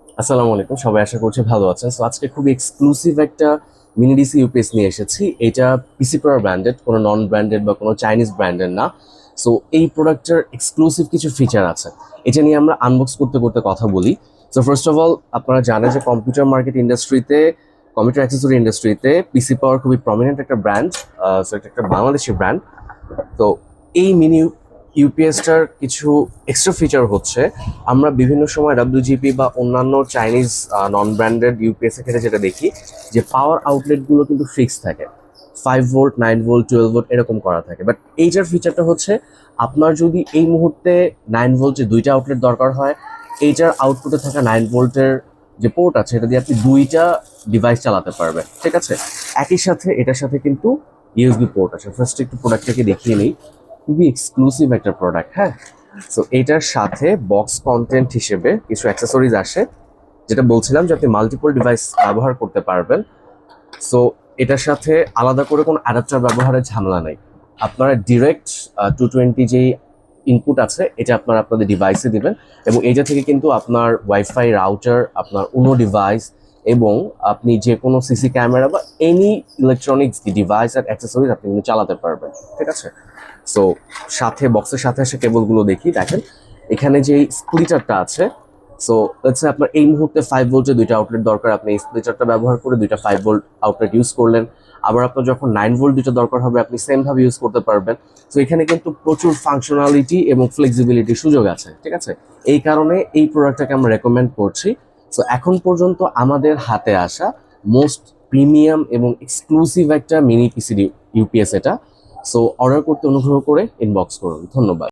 আসসালামু আলাইকুম, সবাই আশা করছি ভালো আছেন। সো আজকে খুবই এক্সক্লুসিভ একটা মিনি ডিসি ইউপিএস নিয়ে এসেছি। এটা পিসি পাওয়ার ব্র্যান্ডেড, কোনো নন ব্র্যান্ডেড বা কোনো চাইনিজ ব্র্যান্ডের না। সো এই প্রোডাক্টের এক্সক্লুসিভ কিছু ফিচার আছে, এটা নিয়ে আমরা আনবক্স করতে করতে কথা বলি। সো ফার্স্ট অফ অল, আপনারা জানেন যে কম্পিউটার মার্কেট ইন্ডাস্ট্রিতে, কম্পিউটার অ্যাক্সেসরি ইন্ডাস্ট্রিতে পিসি পাওয়ার খুবই প্রমিনেন্ট একটা ব্র্যান্ড। সো এটা একটা বাংলাদেশি ব্র্যান্ড। তো এই মিনি ইউপিএসটার কিছু এক্সট্রা ফিচার হচ্ছে, আমরা বিভিন্ন সময় ডাব্লিউজিপি বা অন্যান্য চাইনিজ নন ব্র্যান্ডেড ইউপিএস এর ক্ষেত্রে যেটা দেখি, যে পাওয়ার আউটলেটগুলো কিন্তু ফিক্স থাকে, 5 ভোল্ট, 9 ভোল্ট, 12 ভোল্ট এরকম করা থাকে। বাট এইটার ফিচারটা হচ্ছে, আপনার যদি এই মুহূর্তে 9 ভোল্টের দুইটা আউটলেট দরকার হয়, এইটার আউটপুটে থাকা 9 ভোল্টের যে পোর্ট আছে, এটা দিয়ে আপনি দুইটা ডিভাইস চালাতে পারবেন। ঠিক আছে, একই সাথে এটার সাথে কিন্তু ইউএসবি পোর্ট আছে। ফার্স্ট একটু প্রোডাক্টটাকে দেখিয়ে নিই। খুবই এক্সক্লুসিভ একটা প্রোডাক্ট, হ্যাঁ। সো এটার সাথে বক্স কন্টেন্ট হিসেবে কিছু অ্যাক্সেসরিজ আসে, যেটা বলছিলাম যে আপনি মাল্টিপল ডিভাইস ব্যবহার করতে পারবেন। সো এটার সাথে আলাদা করে কোনো অ্যাডাপ্টার ব্যবহারের ঝামেলা নেই। আপনারা ডিরেক্ট 220 যেই ইনপুট আছে, এটা আপনারা আপনাদের ডিভাইসে দিবেন, এবং এইটা থেকে কিন্তু আপনার ওয়াইফাই রাউটার, আপনার অন্য ডিভাইস, এবং আপনি যে কোনো সিসি ক্যামেরা বা এনি ইলেকট্রনিক্স ডিভাইস আর অ্যাক্সেসরিজ আপনি কিন্তু চালাতে পারবেন। ঠিক আছে। সো সাথে বক্সের সাথে আসে কেবলগুলো দেখি, দেখেন এখানে যে স্প্লিটারটা আছে। সো লেটস সে আপনার এই মুহূর্তে 5 ভোল্টের দুইটা আউটলেট দরকার, আপনি এই স্প্লিটারটা ব্যবহার করে দুইটা 5 ভোল্ট আউটলেট ইউজ করলেন। আবার আপনার যখন 9 ভোল্ট দুইটা দরকার হবে, আপনি সেম ভাবে ইউজ করতে পারবেন। তো এখানে কিন্তু প্রচুর ফাংশনালিটি এবং ফ্লেক্সিবিলিটির সুযোগ আছে। ঠিক আছে, এই কারণে এই প্রোডাক্টটাকে আমরা রেকমেন্ড করছি। সো এখন পর্যন্ত আমাদের হাতে আসা মোস্ট প্রিমিয়াম এবং এক্সক্লুসিভ একটা মিনি পিসি ইউপিএস এটা। সো অর্ডার করতে অনুগ্রহ করে ইনবক্স করুন। ধন্যবাদ।